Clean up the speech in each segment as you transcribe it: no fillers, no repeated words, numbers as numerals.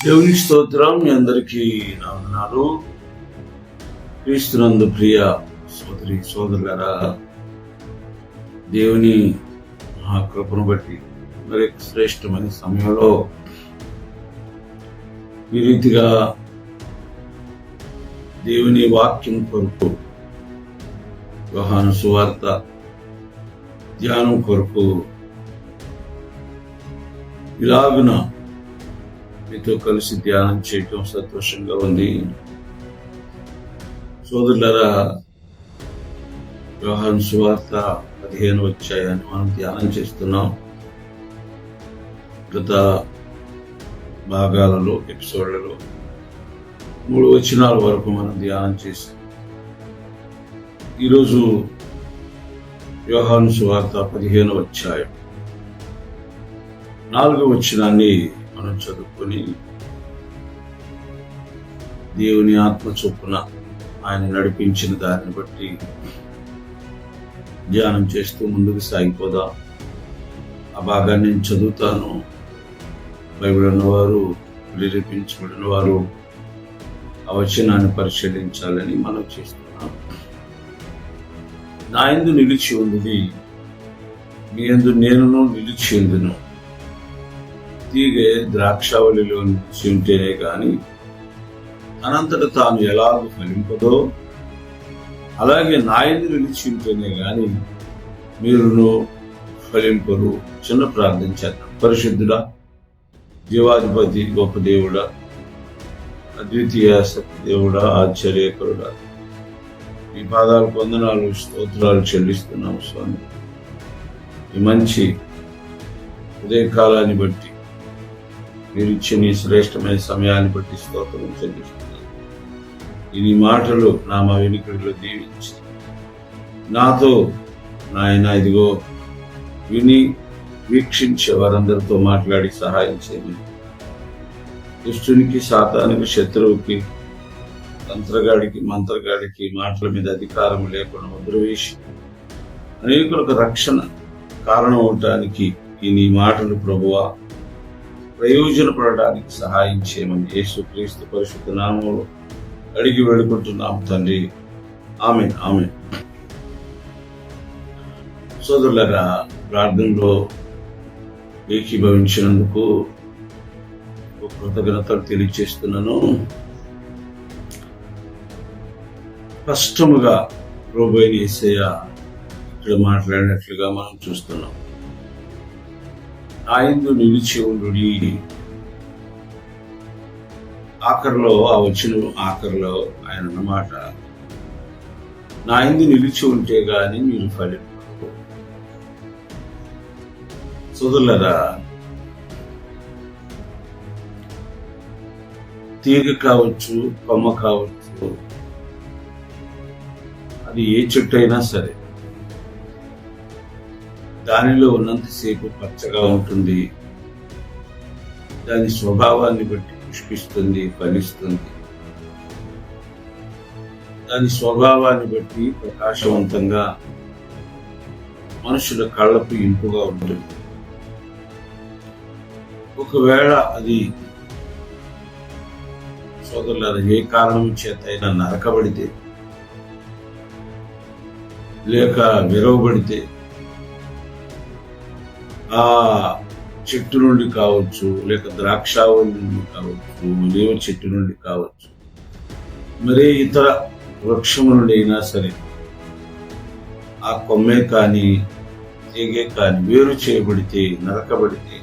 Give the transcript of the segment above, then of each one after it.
దేవుని స్తోత్రం. మీ అందరికీ నా వందనాలు. క్రీస్తునందు ప్రియ సోదరి సోదరులారా, దేవుని కృపను బట్టి మరి శ్రేష్టమైన సమయంలో ఈ రీతిగా దేవుని వాక్యం కొరకు, యోహాను సువార్త ధ్యానం కొరకు ఇలాగున మీతో కలిసి ధ్యానం చేయటం సంతోషంగా ఉంది. సోదరులారా, యోహాను సువార్త 15 అధ్యాయాన్ని మనం ధ్యానం చేస్తున్నాం. గత భాగాలలో ఎపిసోడ్లలో 3 వచనాల వరకు మనం ధ్యానం చేసాం. ఈరోజు యోహాను సువార్త 15వ అధ్యాయం 4వ వచనాన్ని మనం చదువుకొని దేవుని ఆత్మ చొప్పున ఆయన నడిపించిన దారిని బట్టి ధ్యానం చేస్తూ ముందుకు సాగిపోదాం. ఆ భాగాన్ని నేను చదువుతాను. బైబిల్ ఉన్నవారు, ప్రేరేపించబడిన వారు ఆ వచనాన్ని పరిశీలించాలని మనం చేస్తున్నాం. నా యందు నిలిచి ఉంది, మీ యందు నేనును నిలిచి ఉందును. తీగె ద్రాక్షావళిలో నిలిచి ఉంటేనే గాని అనంతట తాను ఎలాగ ఫలింపదో, అలాగే నా యందు నిలిచి ఉంటేనే గాని మీరును ఫలింపరు. చిన్న ప్రార్థన చేద్దాం. పరిశుద్ధుడా, జీవాధిపతి, గొప్ప దేవుడా, అద్వితీయ సత్య దేవుడా, ఆశ్చర్యకరుడా, ఈ పాదాలు వందనాలు స్తోత్రాలు చెల్లిస్తున్నాం స్వామి. ఈ మంచి ఉదయకాలాన్ని బట్టి, మీరు ఇచ్చిన ఈ శ్రేష్టమైన సమయాన్ని బట్టి స్తోత్రం చెల్లిస్తున్నాను. ఈ మాటలు నా వెనుకడిలో దీవించి నాతో నాయన ఇదిగో విని వీక్షించే వారందరితో మాట్లాడి సహాయం చేయండి. దుష్టునికి, సాతానికి, శత్రువుకి, తంత్రగాడికి, మంత్రగాడికి మాటల మీద అధికారం లేకుండా ముద్రవేసి అనేకులకు రక్షణ కారణం అవటానికి ఈ నీ మాటలు ప్రభువా ప్రయోజనపడడానికి సహాయం చేయమని యేసుక్రీస్తు పరిశుద్ధ నామములో అడిగి వేడుకుంటున్నాం తండ్రి. ఆమేన్, ఆమేన్. సోదరులారా, ప్రార్థనలో ఏకీభవించినందుకు కృతజ్ఞతలు తెలియజేస్తున్నాను. స్పష్టముగా ప్రభువైన యేసయ్య ఇక్కడ మాట్లాడినట్లుగా మనం చూస్తున్నాం. ఆయన నిలిచి ఉండు. ఆఖరిలో ఆ వచ్చిన ఆఖరిలో ఆయన అన్నమాట, నా యందు నిలిచి ఉంటే గాని మీరు ఫలింపరు. సోదరులారా, తీగ కావచ్చు, కొమ్మ కావచ్చు, అది ఏ చెట్టు అయినా సరే దానిలో ఉన్నంతసేపు పచ్చగా ఉంటుంది. దాని స్వభావాన్ని బట్టి పుష్పిస్తుంది, ఫలిస్తుంది. దాని స్వభావాన్ని బట్టి ప్రకాశవంతంగా మనుషుల కళ్ళకు ఇంపుగా ఉంటుంది. ఒకవేళ అది సోదరులారా ఏ కారణం చేత అయినా నరకబడితే, లేక విరవబడితే, ఆ చెట్టు నుండి కావచ్చు, లేక ద్రాక్షావళి నుండి కావచ్చు, లేవ చెట్టు నుండి కావచ్చు, మరే ఇతర వృక్షం నుండి అయినా సరే ఆ కొమ్మే కానీ తీగే కానీ వేరు చేయబడితే, నరకబడితే,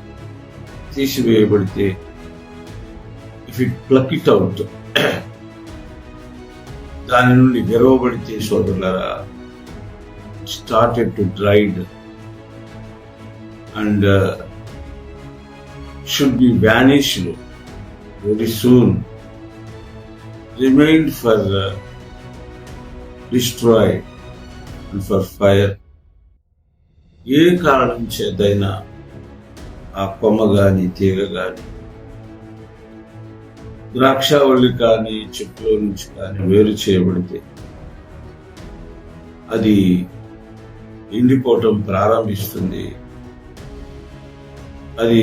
తీసివేయబడితే, if it pluck it out, దాని నుండి విరవబడితే సోదరులారా, started to dried and should be vanished very soon, remained for destroyed and for fire. ఏ కారణం చేతైనా ఆ కొమ్మ గాని, తీగ గాని, ద్రాక్షావళి కానీ, చెట్టులో నుంచి కానీ వేరు చేయబడితే అది ఎండిపోవటం ప్రారంభిస్తుంది. అది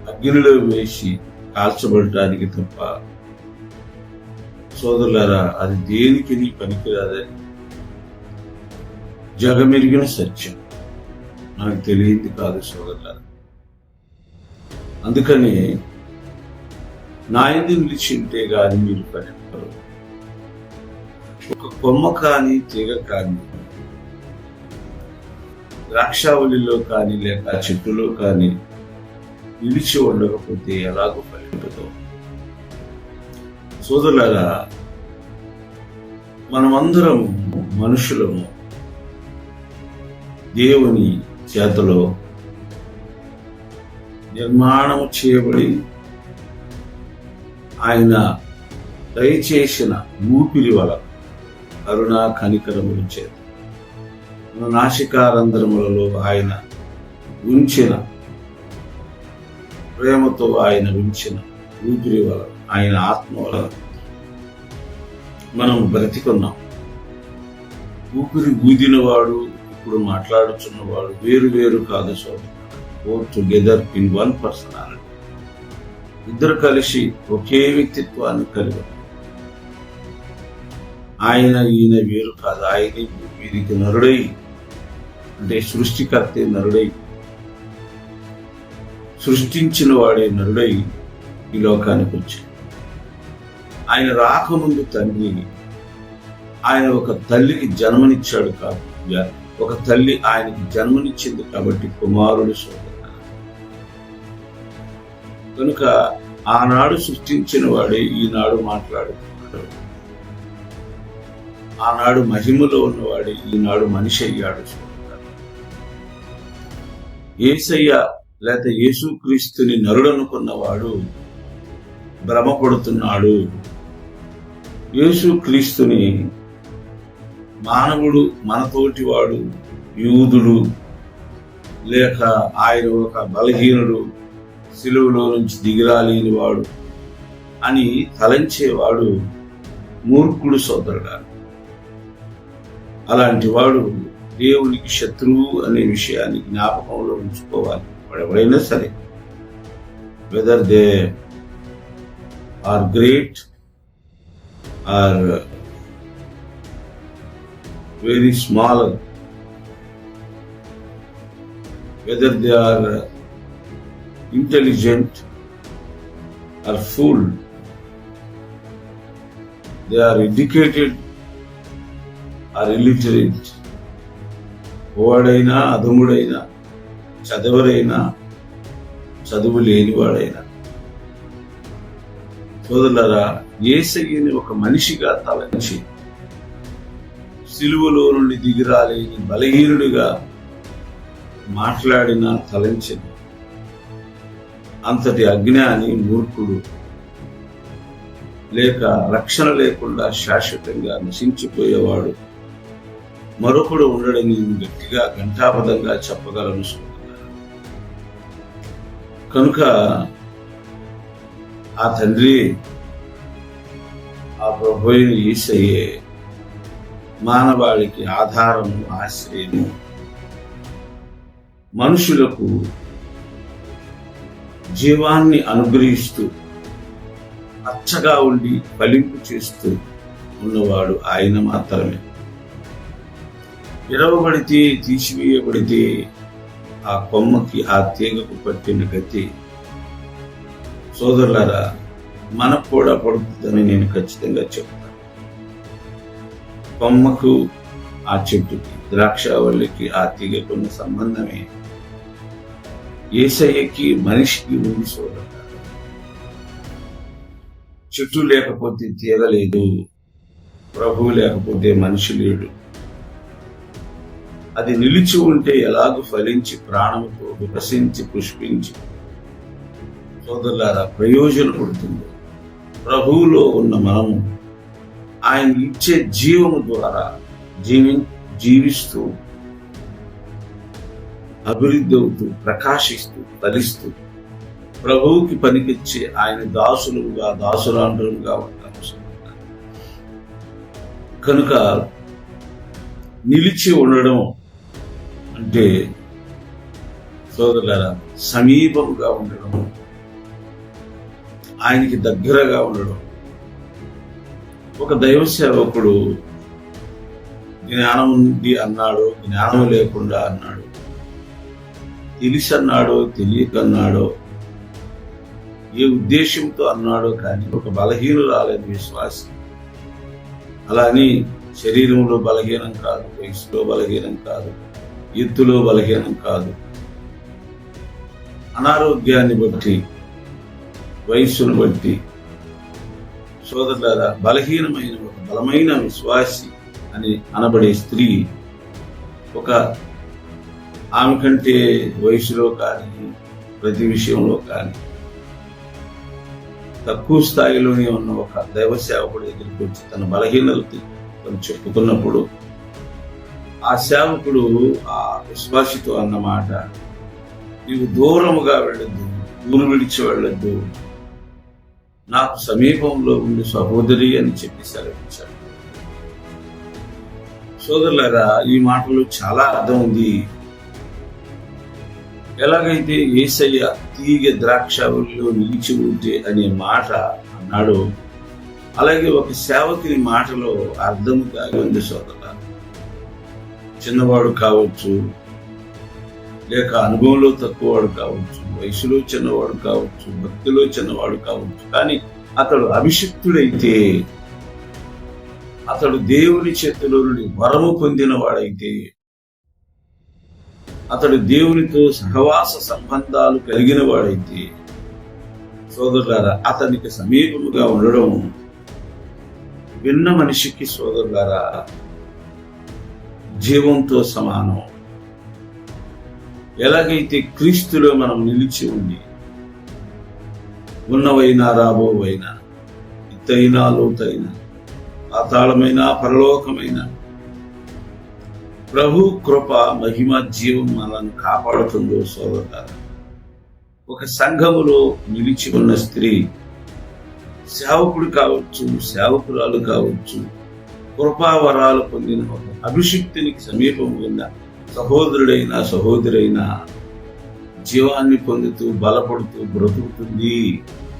అగ్నిలో వేసి కాల్చబడటానికి తప్ప సోదరులారా అది దేనికి పనికిరాదని జగమెరిగిన సత్యం. మనకు తెలియంది కాదు సోదరులారా. అందుకని నా యందు నిలిచి ఉంటే గాని మీరు ఫలింపరు. ఒక కొమ్మ కానీ తీగ కానీ ద్రాక్షావళిలో కానీ లేక చెట్టులో కానీ నిలిచి ఉండకపోతే ఎలాగో ఫలింపదు. సోదరులారా, మనమందరము మనుషులము దేవుని చేతలో నిర్మాణము చేయబడి ఆయన దయచేసిన ఊపిరి వల కరుణా కనికరముల చేత మన నాసికారంధ్రములలో ఆయన ఉంచిన ప్రేమతో ఆయన ఉంచిన ఊపిరి వల ఆయన ఆత్మ వల మనం బ్రతికున్నాం. ఊపిరి ఊదినవాడు ఇప్పుడు మాట్లాడుతున్నవాడు వేరు వేరు కాదు సోదరు, both together in one personality. ఇద్దరు కలిసి ఒకే వ్యక్తిత్వాన్ని కలిగి ఆయన ఈయన వేరు కాదు. ఆయన వీరికి నరుడై, అంటే సృష్టికర్తే నరుడై, సృష్టించిన వాడే నరుడై ఈ లోకానికి వచ్చాడు. ఆయన రాకముందు తండ్రి ఆయన ఒక తల్లికి జన్మనిచ్చాడు కాదు, ఒక తల్లి ఆయనకి జన్మనిచ్చింది కాబట్టి కుమారుడు సోదరు. కనుక ఆనాడు సృష్టించిన వాడే ఈనాడు మాట్లాడుతున్నాడు. ఆనాడు మహిమలో ఉన్నవాడే ఈనాడు మనిషి అయ్యాడు. యేసయ్య లేక యేసుక్రీస్తుని నరుడనుకున్నవాడు భ్రమపడుతున్నాడు. యేసుక్రీస్తుని మానవుడు, మనతోటి వాడు, యూదుడు, లేక ఆయన ఒక బలహీనుడు, సిలువలో నుంచి దిగిరాలేని వాడు అని తలంచేవాడు మూర్ఖుడు సోదరుడా. అలాంటి వాడు దేవునికి శత్రువు అనే విషయాన్ని జ్ఞాపకంలో ఉంచుకోవాలి. ఎవరైనా సరే, whether they are great or very small, whether they are intelligent or fool, they are educated or illiterate, వాడైనా అధముడైనా, చదవరైనా చదువు లేనివాడైనా, సోదరులారా, యేసయ్యని ఒక మనిషిగా తలంచి సిలువలో నుండి దిగిరాలేని బలహీనుడిగా మాట్లాడిన తలంచింది అంతటి అజ్ఞాని, మూర్ఖుడు, లేక రక్షణ లేకుండా శాశ్వతంగా నశించిపోయేవాడు మరొకడు ఉండడని గట్టిగా ఘంటాపదంగా చెప్పగలను. కనుక ఆ తండ్రి, ఆ ప్రభువైన యేసయ్యే మానవాళికి ఆధారము, ఆశ్రయము, మనుషులకు జీవాన్ని అనుగ్రహిస్తూ అచ్చగా ఉండి ఫలింపు చేస్తూ ఉన్నవాడు ఆయన మాత్రమే. విరవబడితే, తీసివేయబడితే ఆ కొమ్మకి, ఆ తీగకు పట్టిన గతి సోదరులారా మనకు కూడా పడుతుందని నేను ఖచ్చితంగా చెప్తాను. కొమ్మకు, ఆ చెట్టుకి, ద్రాక్షావళికి, ఆ తీగకున్న సంబంధమే యేసయ్యకి మనిషికి ఉంది సోదరులారా. చెట్టు లేకపోతే తీగ లేదు, ప్రభువు లేకపోతే మనిషి లేడు. అది నిలిచి ఉంటే ఎలాగూ ఫలించి ప్రాణముతో వికసించి పుష్పించి సోదరులారా ప్రయోజనపడుతుంది. ప్రభువులో ఉన్న మనము ఆయన ఇచ్చే జీవము ద్వారా జీవిస్తూ అభివృద్ధి అవుతూ ప్రకాశిస్తూ ఫలిస్తూ ప్రభువుకి పనికిచ్చే ఆయన దాసులుగా, దాసురాండ్రులుగా ఉంటాము. కనుక నిలిచి ఉండడం అంటే సోదరులారా సమీపముగా ఉండడం, ఆయనకి దగ్గరగా ఉండడం. ఒక దైవ సేవకుడు జ్ఞానం ఉంది అన్నాడు, జ్ఞానం లేకుండా అన్నాడు, తెలిసి అన్నాడో తెలియక అన్నాడో, ఏ ఉద్దేశంతో అన్నాడో కానీ ఒక బలహీనురాలని విశ్వాసి. అలా అని శరీరంలో బలహీనం కాదు, వయసులో బలహీనం కాదు, ఎత్తులో బలహీనం కాదు, అనారోగ్యాన్ని బట్టి, వయస్సును బట్టి సోదరులారా బలహీనమైన ఒక బలమైన విశ్వాసి అని అనబడే స్త్రీ ఒక ఆమె కంటే వయసులో కానీ ప్రతి విషయంలో కానీ తక్కువ స్థాయిలోనే ఉన్న ఒక దైవ సేవకుడి దగ్గరికి వచ్చి తన బలహీనతను తను చెప్పుకున్నప్పుడు ఆ సేవకుడు ఆ విశ్వాసితో అన్నమాట, నీవు దూరముగా వెళ్ళొద్దు, ఊరు విడిచి వెళ్ళొద్దు, నాకు సమీపంలో ఉండి సహోదరి అని చెప్పి సెలవించాడు. సోదరులారా, ఈ మాటలో చాలా అర్థం ఉంది. ఎలాగైతే యేసయ్య తీగ ద్రాక్షావళిలో నిలిచి ఉంటే అనే మాట అన్నాడు, అలాగే ఒక సేవకుని మాటలో అర్థం దాగి ఉంది సోదరులారా. చిన్నవాడు కావచ్చు, లేక అనుభవంలో తక్కువవాడు కావచ్చు, వయసులో చిన్నవాడు కావచ్చు, భక్తిలో చిన్నవాడు కావచ్చు, కానీ అతడు అభిషిక్తుడైతే, అతడు దేవుని చేతిలో నుండి వరము పొందిన వాడైతే, అతడు దేవునితో సహవాస సంబంధాలు కలిగిన వాడైతే, సోదరులారా అతనికి సమీపముగా ఉండడం విన్న మనిషికి సోదరులారా జీవంతో సమానం. ఎలాగైతే క్రీస్తులో మనం నిలిచి ఉండి ఉన్నవైనా రాబోవైనా, ఎత్తైనా లోతైనా, పాతాళమైన పరలోకమైన ప్రభు కృప మహిమ జీవం మనల్ని కాపాడుతుందో సోదరులారా, ఒక సంఘములో నిలిచి ఉన్న స్త్రీ సేవకుడు కావచ్చు, సేవకురాలు కావచ్చు, కృపావరాలు పొందిన ఒక అభిషిక్తునికి సమీపం ఉన్న సహోదరుడైనా సహోదరైనా జీవాన్ని పొందుతూ బలపడుతూ బ్రతుకుతుంది,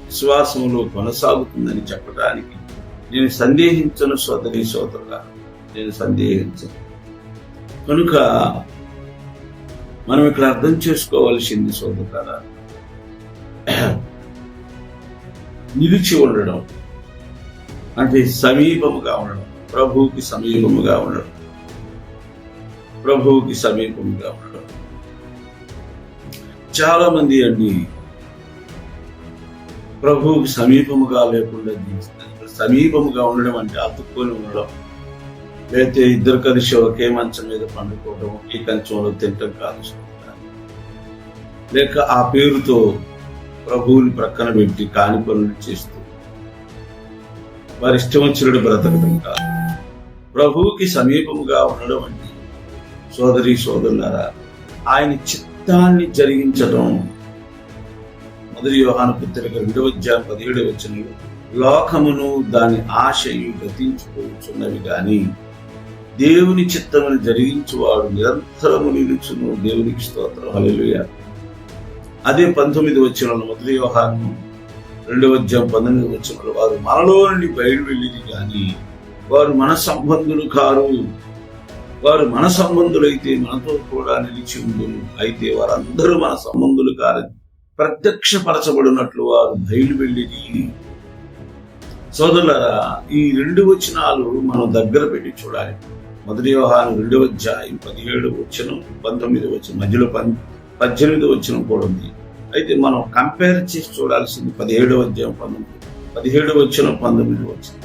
విశ్వాసంలో కొనసాగుతుందని చెప్పడానికి నేను సందేహించను సోదరి సోదరులా, నేను సందేహించను. కనుక మనం ఇక్కడ అర్థం చేసుకోవాల్సింది సోదరులారా, నిలిచి ఉండడం అంటే సమీపముగా ఉండడం, ప్రభువుకి సమీపముగా ఉండడం, ప్రభువుకి సమీపముగా ఉండడం. చాలా మంది అండి ప్రభువుకి సమీపముగా లేకుండా జీవిస్తారు. సమీపముగా ఉండడం అంటే అతుక్కొని ఉండడం, లేకపోతే ఇద్దరు కలిసి ఒకే మంచం మీద పండుకోవడం, ఒకే కంచంలో తినటం కాదు, లేక ఆ పేరుతో ప్రభువుని ప్రక్కన పెట్టి కాని పనులు చేస్తూ వారి ఇష్టం వచ్చినట్టు బ్రతకడం కాదు. ప్రభువుకి సమీపముగా ఉండడం అంటే సోదరి సోదరులారా ఆయన చిత్తాన్ని జరిగించడం. మొదటి యోహాను పత్రిక 2వ అధ్యాయం 17వ వచనంలో లోకమును దాని ఆశయు గతించుకోవచ్చున్నవి గాని దేవుని చిత్తమును జరిగించువాడు నిరంతరము నిలుచును. దేవునికి స్తోత్రం, హల్లెలూయా. అదే 19వ వచనంలో మొదటి యోహాను 2వ అధ్యాయం 19వ వచనంలో వారు మనలో నుండి బయలు వెళ్ళింది కానీ వారు మన సంబంధులు కారు. వారు మన సంబంధులైతే మనతో కూడా నిలిచి ఉండును, అయితే వారందరూ మన సంబంధులు కారని ప్రత్యక్షపరచబడినట్లు వారు బయలు వెళ్ళిరి. సోదరులారా, ఈ 2 వచనాలు మనం దగ్గర పెట్టి చూడాలి. మొదటి యోహాను 2వ అధ్యాయం 17వ వచనం 19వ వచనం మధ్యలో 18వ వచనం కూడా ఉంది. అయితే మనం కంపేర్ చేసి చూడాల్సింది 17వ అధ్యాయం 17వ వచనం 19వ వచనం.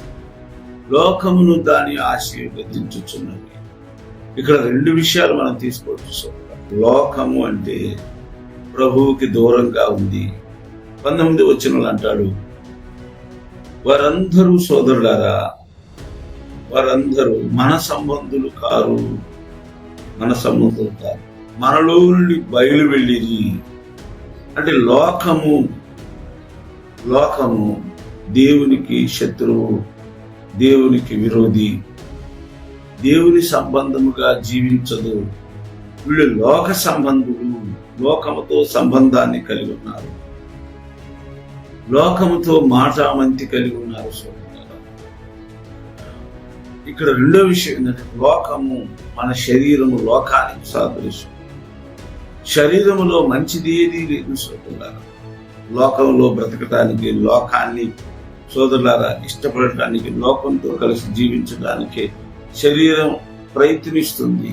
లోకమును దాని ఆశయం గతించుచున్నవి. ఇక్కడ 2 విషయాలు మనం తీసుకోవచ్చు. లోకము అంటే ప్రభువుకి దూరంగా ఉంది. 19వ వచనంలో అంటాడు, వారందరూ సోదరులారా, వారందరూ మన సంబంధులు కారు, మన సంబంధులు కారు, మనలో నుండి బయలు వెళ్ళిరి. అంటే లోకము దేవునికి శత్రువు, దేవునికి విరోధి, దేవుని సంబంధముగా జీవించదు. వీళ్ళు లోక సంబంధులు, లోకముతో సంబంధాన్ని కలిగి ఉన్నారు. లోకముతో మాటామంతి కలిగి ఉన్నారు సోదరులారా. ఇక్కడ రెండో విషయం ఏంటంటే, లోకము మన శరీరము లోకానికి సాదృశ్యం. శరీరములో మంచిది ఏది లేదు సోదరులారా. లోకంలో బ్రతకటానికి, లోకాన్ని సోదరులారా ఇష్టపడటానికి, లోకంతో కలిసి జీవించడానికి శరీరం ప్రయత్నిస్తుంది.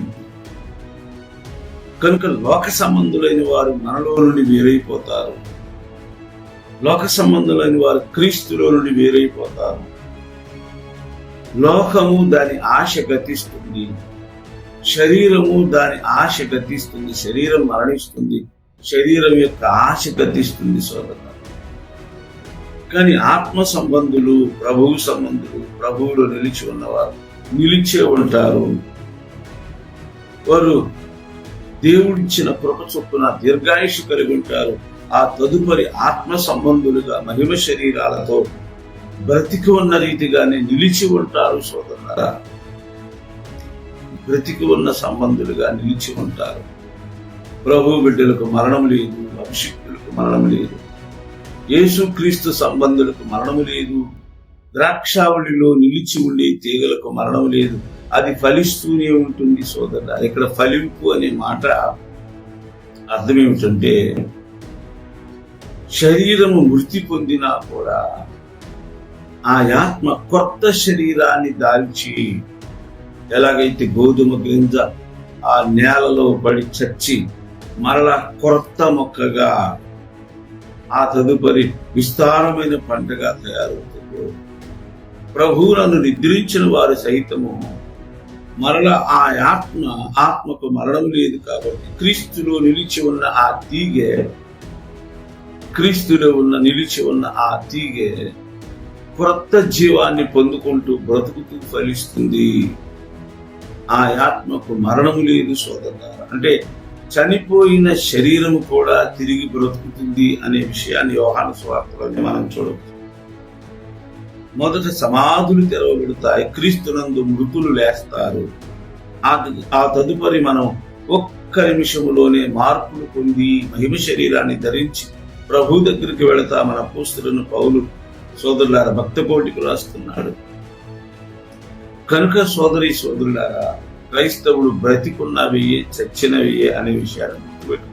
కనుక లోక సంబంధులైన వారు మనలో నుండి వేరైపోతారు. లోక సంబంధులైన వారు క్రీస్తులో నుండి వేరైపోతారు. లోకము దాని ఆశ గతిస్తుంది, శరీరము దాని ఆశ గతిస్తుంది, శరీరం మరణిస్తుంది, శరీరం యొక్క ఆశ గతిస్తుంది సోదరులారా. కానీ ఆత్మ సంబంధులు, ప్రభువు సంబంధులు, ప్రభువులో నిలిచి ఉన్నవారు నిలిచే ఉంటారు. వారు దేవుడిచ్చిన కృప చొప్పున దీర్ఘాయుషు కలిగి ఉంటారు. ఆ తదుపరి ఆత్మ సంబంధులుగా మహిమ శరీరాలతో బ్రతికి ఉన్న రీతిగానే నిలిచి ఉంటారు సోదరులారా. బ్రతికి ఉన్న సంబంధులుగా నిలిచి ఉంటారు. ప్రభు బిడ్డలకు మరణం లేదు, అభిషిక్తులకు మరణం లేదు, యేసుక్రీస్తు సంబంధులకు మరణము లేదు, ద్రాక్షావళిలో నిలిచి ఉండే తీగలకు మరణం లేదు, అది ఫలిస్తూనే ఉంటుంది సోదరుడా. ఇక్కడ ఫలింపు అనే మాట అర్థం ఏమిటంటే, శరీరము మృతి పొందినా కూడా ఆ ఆత్మ కొత్త శరీరాన్ని దాల్చి, ఎలాగైతే గోధుమ గింజ ఆ నేలలో పడి చచ్చి మరలా కొత్త మొక్కగా ఆ తదుపరి విస్తారమైన పంటగా తయారవుతుంది. ప్రభువులను నిద్రించిన వారు సైతము మరలా ఆ ఆత్మకు మరణం లేదు కాబట్టి క్రీస్తులో నిలిచి ఉన్న ఆ తీగె, క్రీస్తులో నిలిచి ఉన్న ఆ తీగె క్రొత్త జీవాన్ని పొందుకుంటూ బ్రతుకుతూ ఫలిస్తుంది. ఆ ఆత్మకు మరణము లేదు సోదరులారా. అంటే చనిపోయిన శరీరము కూడా తిరిగి బ్రతుకుతుంది అనే విషయాన్ని యోహాను సువార్తలోనే మనం చూడవచ్చు. మొదట సమాధులు తెరవబడతాయి, క్రీస్తునందు మృతులు లేస్తారు. ఆ తదుపరి మనం ఒక్క నిమిషములోనే మార్పులు పొంది మహిమ శరీరాన్ని ధరించి ప్రభు దగ్గరికి వెళతామని అపోస్తలుడైన పౌలు సోదరులారా భక్త కోటికి రాస్తున్నాడు. కనుక సోదరి సోదరులారా, క్రైస్తవుడు బ్రతికున్నవియే చచ్చినవియే అనే విషయాన్ని గుర్తుపెట్టు.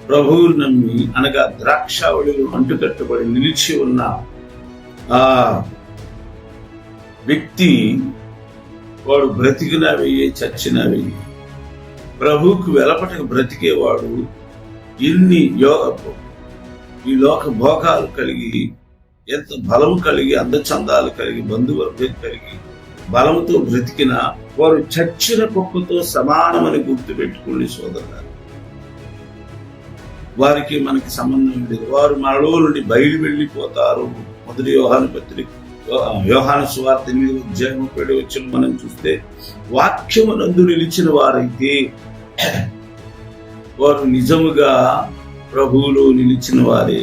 ప్రభువు నమ్మి అనగా ద్రాక్షావళిలో అంటుకట్టబడి నిలిచి ఉన్న ఆ వ్యక్తి వాడు బ్రతికినవియే చచ్చినవియే. ప్రభువుకు వెలపటకు బ్రతికేవాడు ఎన్ని ఈ లోక భోగాలు కలిగి, ఎంత బలము కలిగి, అందచందాలు కలిగి, బంధువర్గం కలిగి బలముతో బ్రతికిన వారు చచ్చిన కుక్కతో సమానమని గుర్తు పెట్టుకుని సోదరులారా. వారికి మనకి సంబంధం లేదు. వారు మనలో నుండి బయలు వెళ్ళిపోతారు. మొదటి యోహాను సువార్త 8:37 మనం చూస్తే, వాక్యమునందు నిలిచిన వారైతే వారు నిజముగా ప్రభువులో నిలిచిన వారే.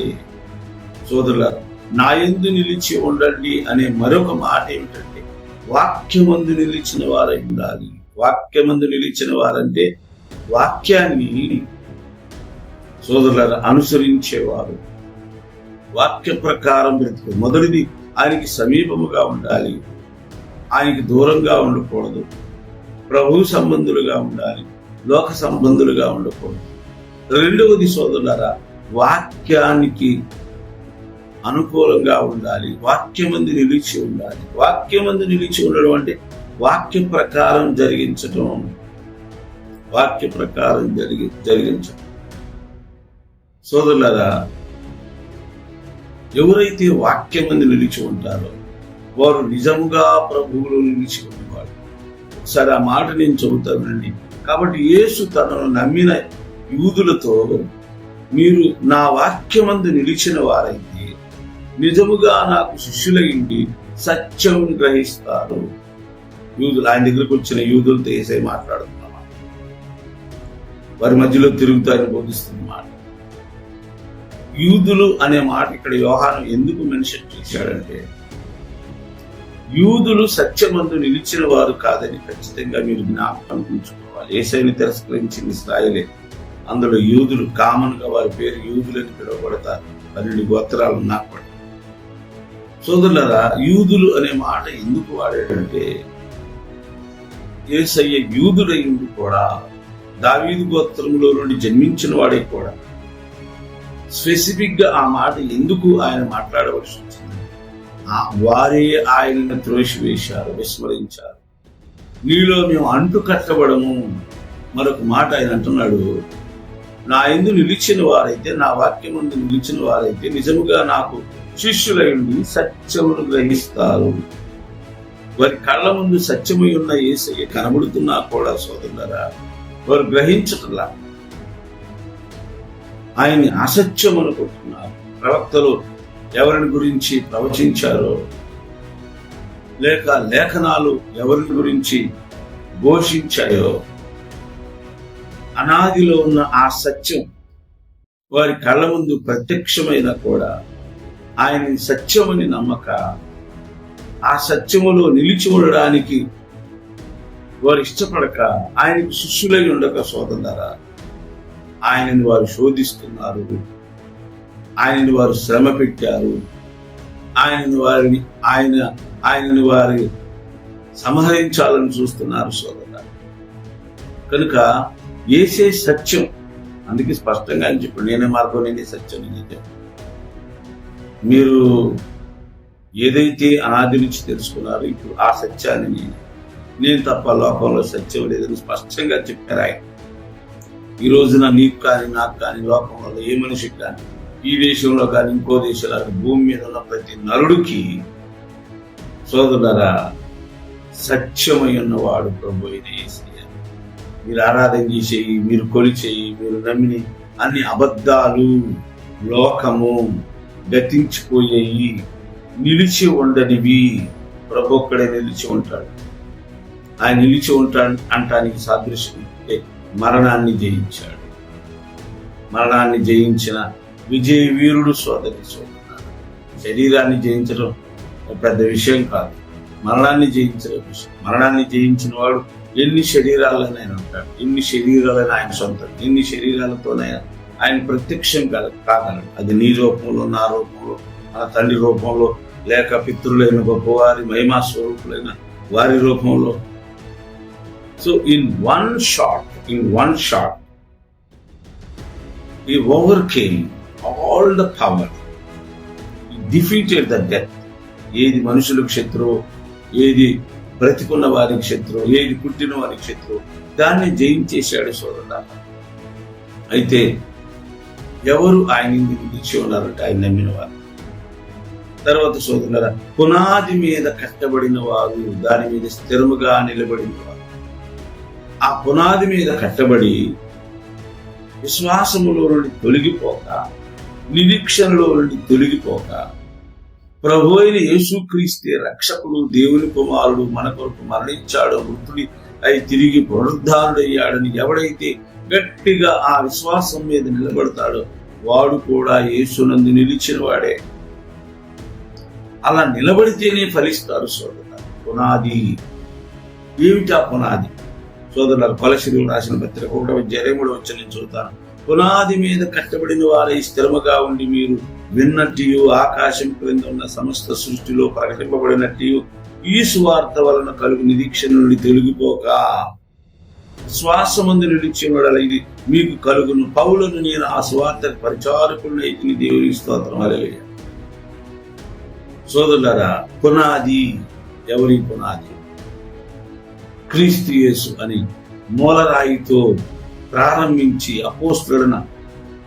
సోదరులారా, నా యందు నిలిచి ఉండండి అనే మరొక మాట ఏమిటంటే, వాక్యమందు నిలిచిన వారై ఉండాలి. వాక్యమందు నిలిచిన వారంటే వాక్యాన్ని సోదరులారా అనుసరించేవారు, వాక్య ప్రకారం బ్రతికే. మొదటిది ఆయనకి సమీపముగా ఉండాలి, ఆయనకి దూరంగా ఉండకూడదు. ప్రభు సంబంధులుగా ఉండాలి, లోక సంబంధులుగా ఉండకూడదు. రెండవది సోదరులారా, వాక్యానికి అనుకూలంగా ఉండాలి, వాక్యమందు నిలిచి ఉండాలి. వాక్యమందు నిలిచి ఉండడం అంటే వాక్య ప్రకారం జరిగించటం, వాక్య ప్రకారం జరిగించటం. సోదరులారా, ఎవరైతే వాక్యమందు నిలిచి ఉంటారో వారు నిజంగా ప్రభువులో నిలిచి ఉండేవారు. ఒకసారి ఆ మాట నేను చెబుతానండి. కాబట్టి యేసు తనను నమ్మిన యూదులతో, మీరు నా వాక్యమందు నిలిచిన వారైతే నిజముగా నాకు శిష్యులయ్యుండి సత్యం గ్రహిస్తారు. యూదులు, ఆయన దగ్గరకు వచ్చిన యూదులతో యేసయ్య మాట్లాడుతున్నమాట, వారి మధ్యలో తిరుగుతారని బోధిస్తున్నమాట. యూదులు అనే మాట ఇక్కడ యోహాను ఎందుకు మెన్షన్ చేశాడంటే, యూదులు సత్యమందు నిలిచిన వారు కాదని ఖచ్చితంగా మీరు జ్ఞాపకం ఉంచుకోవాలి. యేసయ్యని తిరస్కరించింది ఇశ్రాయేలే. అందులో యూదులు కామన్ గా వారి పేరు యూదులని పిలువబడతారు. 12 గోత్రాలు ఉన్నా కూడా. సోదరులారా, యూదులు అనే మాట ఎందుకు వాడాడంటే, యేసయ్య యూదుడైంది కూడా, దావీదు గోత్రంలో నుండి జన్మించిన వాడే కూడా. స్పెసిఫిక్ గా ఆ మాట ఎందుకు ఆయన మాట్లాడవలసి వచ్చింది? వారే ఆయనను త్రోసివేశారు, విస్మరించారు. నీలో మేము అంటు కట్టబడము. మరొక మాట ఆయన అంటున్నాడు, నా యందు నిలిచిన వారైతే, నా వాక్యం ముందు నిలిచిన వారైతే నిజముగా నాకు శిష్యులైండి సత్యమును గ్రహిస్తారు. వారి కళ్ళ ముందు సత్యమై ఉన్న యేసయ్య కనబడుతున్నా కూడా సోదరులారా, వారు గ్రహించటంలా, ఆయన్ని అసత్యం అనుకుంటున్నారు. ప్రవక్తలు ఎవరిని గురించి ప్రవచించారో, లేక లేఖనాలు ఎవరిని గురించి ఘోషించాయో, అనాదిలో ఉన్న ఆ సత్యం వారి కళ్ళ ముందు ప్రత్యక్షమైన కూడా ఆయన సత్యమని నమ్మక, ఆ సత్యములో నిలిచి ఉండడానికి వారు ఇష్టపడక, ఆయనకు శిష్యులై ఉండక సోదరులారా, ఆయనని వారు శోధిస్తున్నారు, ఆయనని వారు శ్రమ పెట్టారు, ఆయనని వారి సంహరించాలని చూస్తున్నారు సోదరులారా. కనుక యేసే సత్యం. అందుకే స్పష్టంగా అని చెప్పి, నేనే మార్గం, నేనే సత్యం, నేనే. మీరు ఏదైతే అనాది నుంచి తెలుసుకున్నారో ఇప్పుడు ఆ సత్యాన్ని నేను తప్ప లోకంలో సత్యం లేదని స్పష్టంగా చెప్పారు ఆయన. ఈ రోజున నీకు కానీ, నాకు కానీ, లోకంలో ఏ మనిషికి కానీ, ఈ దేశంలో కానీ, ఇంకో దేశంలో భూమి మీద ఉన్న ప్రతి నరుడికి సోదరులారా, సత్యమై ఉన్నవాడు ప్రభు అయిన యేసయ్య. మీరు ఆరాధన చేసేయి, మీరు కొలిచేయి, మీరు నమ్మిని అన్ని అబద్ధాలు, లోకము, గతించిపోయేవి, నిలిచి ఉండనివి. ప్రభు ఒక్కడే నిలిచి ఉంటాడు. ఆయన నిలిచి ఉంటాడు అంటానికి సాదృశ్యం మరణాన్ని జయించాడు. మరణాన్ని జయించిన విజయ వీరుడు సోదరి సోదరుడు. శరీరాన్ని జయించడం పెద్ద విషయం కాదు, మరణాన్ని జయించడం విషయం. మరణాన్ని జయించిన వాడు ఎన్ని శరీరాలనైనా ఉంటాడు, ఎన్ని శరీరాలైనా ఆయన సొంతం, ఎన్ని శరీరాలతోనైనా ఆయన ప్రత్యక్షం కాగలడు. అది నీ రూపంలో, నా రూపంలో, మన తండ్రి రూపంలో, లేక పితృలైన గొప్పవారి మహిమా స్వరూపులైన వారి రూపంలో. So in one shot he overcame all the power. He defeated the death. ఏది మనుషులకు శత్రువు, ఏది బ్రతికున్న వారికి శత్రువు, ఏది పుట్టిన వారికి శత్రువు, దాన్ని జయించేశాడు సోదరుడా. అయితే ఎవరు ఆయన నిలిచి ఉన్నారంటే ఆయన నమ్మిన వారు. తర్వాత సోదరులారా, పునాది మీద కట్టబడిన వారు, దాని మీద స్థిరముగా నిలబడిన వారు. ఆ పునాది మీద కట్టబడి విశ్వాసములో నుండి తొలగిపోక, నిరీక్షణలో నుండి తొలగిపోక, ప్రభు అయిన యేసుక్రీస్తే రక్షకుడు, దేవుని కుమారుడు, మన కొరకు మరణించాడు, మృతుడి అయి తిరిగి పునరుద్ధారుడయ్యాడని ఎవడైతే గట్టిగా ఆ విశ్వాసం మీద నిలబడతాడో వాడు కూడా యేసునందు నిలిచిన వాడే. అలా నిలబడితేనే ఫలిస్తారు సోదరుల. పునాది ఏమిటా పునాది? సోదరులకు కొలసిలు రాసిన పత్రిక 1:23 నేను చదువుతాను. పునాది మీద కట్టబడిన వారై స్థిరముగా ఉండి, మీరు విన్నట్టు ఆకాశం క్రింద ఉన్న సమస్త సృష్టిలో ప్రకటింపబడినట్టు ఈ సువార్త వలన కలుగు నిరీక్షణ నుండి తొలగిపోక శ్వాసమందు నిలిచిన ఇది మీకు కలుగును. పౌలను నేను ఆ సువార్త పరిచారకుడిని అయితే దేవునికి స్తోత్రం. హల్లెలూయా. సోదరులారా, పునాది ఎవరి పునాది? క్రీస్తు యేసు అని మూలరాయితో ప్రారంభించి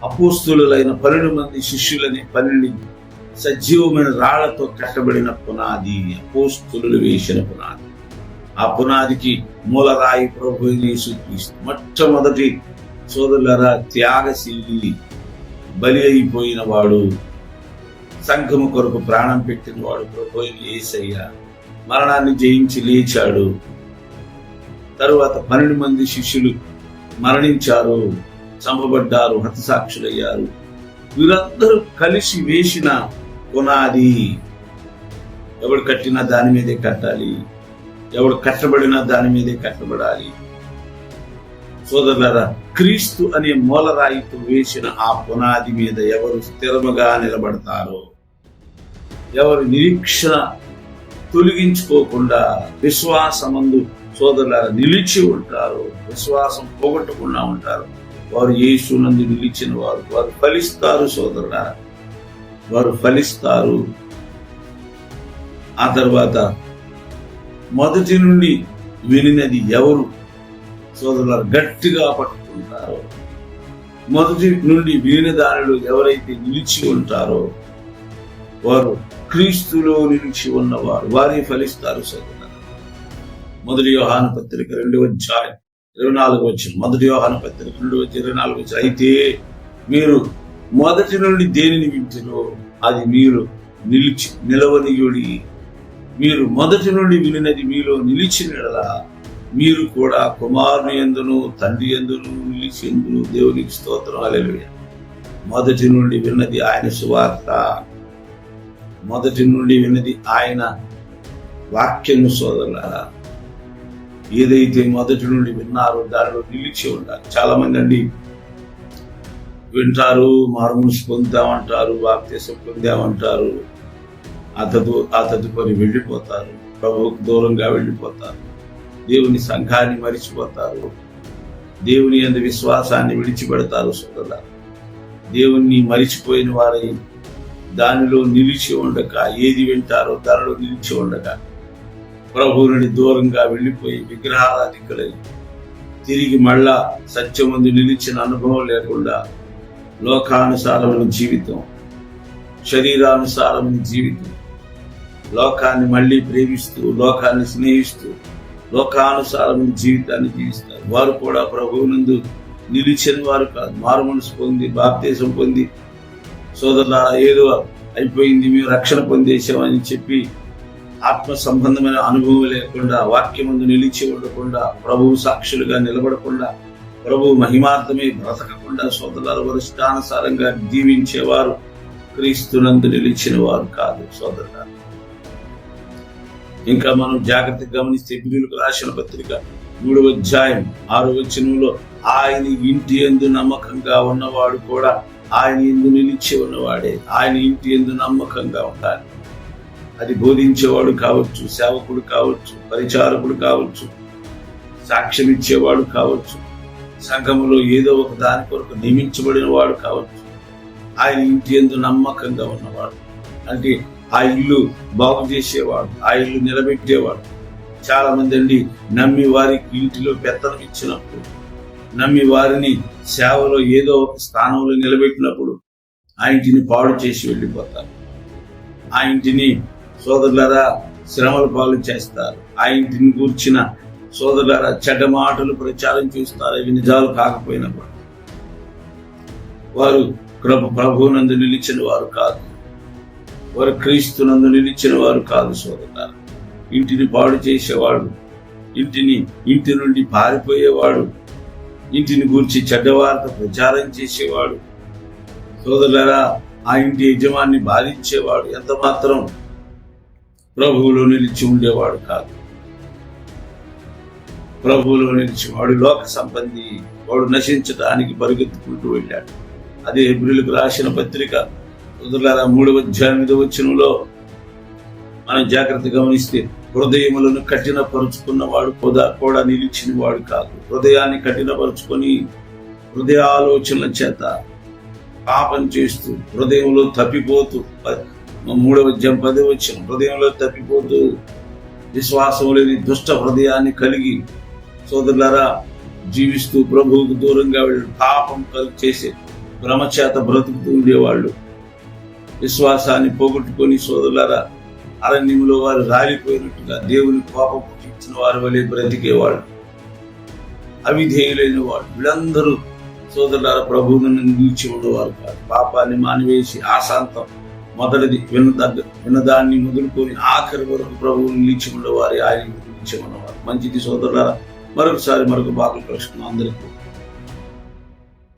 అపోస్తులైన 12 మంది శిష్యులని 12 సజీవమైన రాళ్లతో కట్టబడిన పునాది, అపోస్తులు వేసిన పునాది. ఆ పునాదికి మూలరాయి ప్రభు యేసుక్రీస్తు. మొట్టమొదటి సోదరులారా, త్యాగశీలి, బలి అయిపోయిన వాడు, సంఘము కొరకు ప్రాణం పెట్టిన వాడు ప్రభు యేసయ్య. మరణాన్ని జయించి లేచాడు. తరువాత 12 మంది శిష్యులు మరణించారు, చంపబడ్డారు, హతసాక్షులయ్యారు. వీరందరూ కలిసి వేసిన పునాది. ఎవడు కట్టినా దాని మీదే కట్టాలి, ఎవడు కట్టబడినా దాని మీదే కట్టబడాలి. సోదరులారా, క్రీస్తు అనే మూలరాయితో వేసిన ఆ పునాది మీద ఎవరు స్థిరముగా నిలబడతారో, ఎవరు నిరీక్షణ తొలగించుకోకుండా విశ్వాసమందు సోదరులారా నిలిచి ఉంటారు, విశ్వాసం పోగొట్టకుండా ఉంటారు, వారు యేసునందు నిలిచిన వారు ఫలిస్తారు సోదరులారా, వారు ఫలిస్తారు. ఆ తర్వాత మొదటి నుండి వినినది ఎవరు సోదరులారా గట్టిగా పట్టుకుంటారో, మొదటి నుండి వినిన దానిలో ఎవరైతే నిలిచి ఉంటారో వారు క్రీస్తులో నిలిచి ఉన్నవారు, వారే ఫలిస్తారు సోదరులారా. మొదటి యోహాను పత్రిక 2:24 మొదటి యోహాను పత్రిక 2:24 అయితే మీరు మొదటి నుండి దేనిని వింటురో అది మీరు నిలవనీయుడి. మీరు మొదటి నుండి వినినది మీలో నిలిచినలా మీరు కూడా కుమారుని యందును తండ్రి యందును నిలిచెందును. దేవునికి స్తోత్రం. హల్లెలూయా. మొదటి నుండి విన్నది ఆయన సువార్త, మొదటి నుండి విన్నది ఆయన వాక్యము సోదరులారా. ఏదైతే మొదటి నుండి విన్నారో దానిలో నిలిచి ఉండాలి. చాలా మంది అండి వింటారు, మారుమనసు పొందామంటారు, బాప్తిసం పొందామంటారు, ఆ తదుపరి వెళ్ళిపోతారు, ప్రభువుకు దూరంగా వెళ్ళిపోతారు, దేవుని సంఘాన్ని మరిచిపోతారు, దేవుని యందు విశ్వాసాన్ని విడిచిపెడతారు సోదరులారా. దేవుణ్ణి మరిచిపోయిన వారై దానిలో నిలిచి ఉండక, ఏది వింటారో దానిలో నిలిచి ఉండక ప్రభువు నుండి దూరంగా వెళ్ళిపోయి విగ్రహారాధికులై తిరిగి మళ్ళా సత్యమందు నిలిచిన అనుభవం లేకుండా లోకానుసారమైన జీవితం, శరీరానుసారమైన జీవితం, లోకాన్ని మళ్ళీ ప్రేమిస్తూ, లోకాన్ని స్నేహిస్తూ, లోకానుసారమైన జీవితాన్ని జీవిస్తారు. వారు కూడా ప్రభువునందు నిలిచిన వారు కాదు. మారుమనసు పొంది బాప్తిసం పొంది సోదరుల ఏదో అయిపోయింది, మేము రక్షణ పొందేశామని చెప్పి ఆత్మ సంబంధమైన అనుభవం లేకుండా, వాక్యమందు నిలిచి ఉండకుండా, ప్రభువు సాక్షులుగా నిలబడకుండా, ప్రభు మహిమార్థమే బ్రతకకుండా సోదరుల వరిష్టానుసారంగా జీవించేవారు క్రీస్తునందు నిలిచిన వారు కాదు సోదరుల. ఇంకా మనం జాగ్రత్తగా గమనిస్తే హెబ్రీయులకు రాసిన పత్రిక 3:6 ఆయన ఇంటి యందు నమ్మకంగా ఉన్నవాడు కూడా ఆయన యందు నిలిచి ఉన్నవాడే. ఆయన ఇంటి యందు నమ్మకంగా ఉండాలి. అది బోధించేవాడు కావచ్చు, సేవకుడు కావచ్చు, పరిచారకుడు కావచ్చు, సాక్ష్యం ఇచ్చేవాడు కావచ్చు, సంఘములో ఏదో ఒక దాని కొరకు నియమించబడిన వాడు కావచ్చు. ఆయన ఇంటి యందు నమ్మకంగా ఉన్నవాడు అంటే ఆ ఇల్లు బాగు చేసేవాడు, ఆ ఇల్లు నిలబెట్టేవాడు. చాలా మంది అండి నమ్మి వారికి ఇంటిలో పెత్తనం ఇచ్చినప్పుడు, నమ్మి వారిని సేవలో ఏదో ఒక స్థానంలో నిలబెట్టినప్పుడు ఆ ఇంటిని పాడు చేసి వెళ్ళిపోతారు. ఆ ఇంటిని సోదరులారా శ్రమల పాలు చేస్తారు. ఆ ఇంటిని కూర్చిన సోదరులారా చెడ్డ మాటలు ప్రచారం చేస్తారు. అవి నిజాలు కాకపోయినప్పుడు వారు ప్రభువునందు నిలిచిన వారు కాదు, వారు క్రీస్తునందు నిలిచిన వారు కాదు సోదరులారా. ఇంటిని పాడు చేసేవాడు, ఇంటి నుండి పారిపోయేవాడు, ఇంటిని గూర్చి చెడ్డవార్త ప్రచారం చేసేవాడు సోదరులారా ఆ ఇంటి యజమాన్ని బాధించేవాడు ఎంత మాత్రం ప్రభువులో నిలిచి ఉండేవాడు కాదు. ప్రభువులో నిలిచి వాడు లోక సంబంధి, వాడు నశించడానికి పరిగెత్తుకుంటూ వెళ్ళాడు. అదే హెబ్రీయులకు రాసిన పత్రిక సోదరులారా 3:8 మనం జాగ్రత్త గమనిస్తే హృదయములను కఠినపరుచుకున్నవాడు కూడా నిలిచిన వాడు కాదు. హృదయాన్ని కఠినపరుచుకొని హృదయ ఆలోచనల చేత పాపం చేస్తూ హృదయంలో తప్పిపోతూ 3:10 హృదయంలో తప్పిపోతూ విశ్వాసం లేని దుష్ట హృదయాన్ని కలిగి సోదరులారా జీవిస్తూ ప్రభువుకు దూరంగా వెళ్ళి పాపం చేసే భ్రమ చేత బ్రతుకుతూ ఉండేవాళ్ళు. విశ్వాసాన్ని పోగొట్టుకొని సోదరులారా అరణ్యంలో వారు రాలిపోయినట్టుగా దేవుని కోపం పుట్టించిన వారి వలె బ్రతికేవాళ్ళు, అవిధేయులైన వాడు. వీళ్ళందరూ సోదరులారా ప్రభువును నిలిచి ఉండేవారు కాదు. పాపాన్ని మానివేసి ఆశాంతం మొదటిది విన్నదాన్ని మొదలుకొని ఆఖరి వరకు ప్రభువును నిలిచి ఉండేవారు, ఆయన నిలిచి ఉన్నవారు. మంచిది సోదరులారా, మరొక భాగం ప్రశ్న అందరికీ